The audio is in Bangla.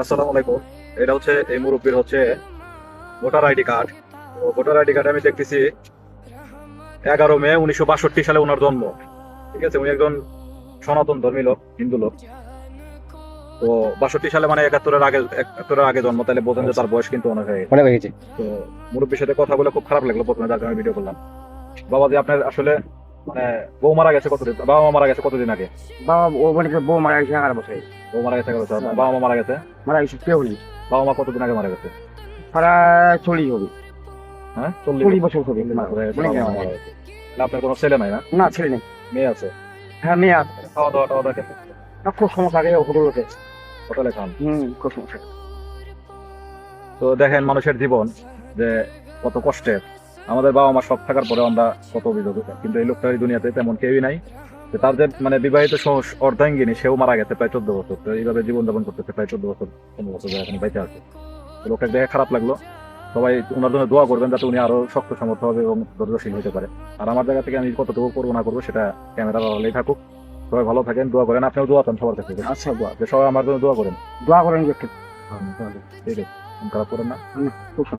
আসসালামু আলাইকুম। এটা হচ্ছে এই মুরব্বীর হচ্ছে ভোটার আইডি কার্ড। তো ভোটার আইডি কার্ডে আমি দেখতেছি 11 মে 1962 সালে ওনার জন্ম। ঠিক আছে, উনি একজন সনাতন ধর্মী লোক, হিন্দু লোক। তো 62 সালে মানে 71-এর আগে জন্ম, তাহলে বোঝেন যে তার বয়স কিন্তু অনেক হয়ে গেছে। অনেক হয়ে গেছে। তো মুরব্বীর সাথে কথা বলে খুব খারাপ লাগলো প্রথমে, যার কারণে ভিডিও করলাম। বাবাজি, আপনার আসলে মানে বউ মারা গেছে কতদিন, বাবা মা মারা গেছে কতদিন আগে? বাবা ও মানে বউ মারা গেছে 11 বছরে। বউ মারা গেছে 11 বছর, বাবা মা মারা গেছে? মারা গেছে কেউ নেই। বাবা মা কতদিন আগে মারা গেছে? প্রায় 40 হবে, হ্যাঁ, 40 বছর হবে মারা হয়ে গেছে। গেছে, অনেক বাবা মা মারা মারা গেছে। গেছে। তাহলে আপনার কোনো ছেলে নাই না? না ছেলে নেই। মেয়ে আছে? হ্যাঁ মেয়ে আছে। খাওয়া দাওয়া টাওয়া দাওয়া খেতে? না, খুব সমস্যা আগে হোটেল উঠে। হোটেলে খান? খুব সমস্যা। তো দেখেন মানুষের জীবন যে কত কষ্টের। আমাদের বাবা মা সব থাকার পরে আমরা কত অভিযোগ, কিন্তু এই লোকটার এই দুনিয়াতে তেমন কেউই নাই। যে তার যে মানে বিবাহিত অর্ধাঙ্গিনী, সেও মারা গেছে প্রায় 14 বছর। তো এইভাবে জীবনযাপন করতেছে প্রায় 14 বছর, 15 বছর এখন বেঁচে আছে। তো লোকটাকে দেখে খারাপ লাগলো। সবাই ওনার জন্য দোয়া করবেন, যাতে উনি আরো শক্ত সামর্থ্য হবে এবং ধৈর্যশীল হতে পারে। আর আমার জায়গা থেকে আমি কতটুকু করবো না করবো সেটা ক্যামেরা ভালোই থাকুক। সবাই ভালো থাকেন, দোয়া করেন। আপনিও দোয়া চান সবার কাছে আচ্ছা দোয়া যে সবাই আমার জন্য দোয়া করেন। দোয়া করেন যে একটু। ঠিক আছে, মন খারাপ করেন না। খুব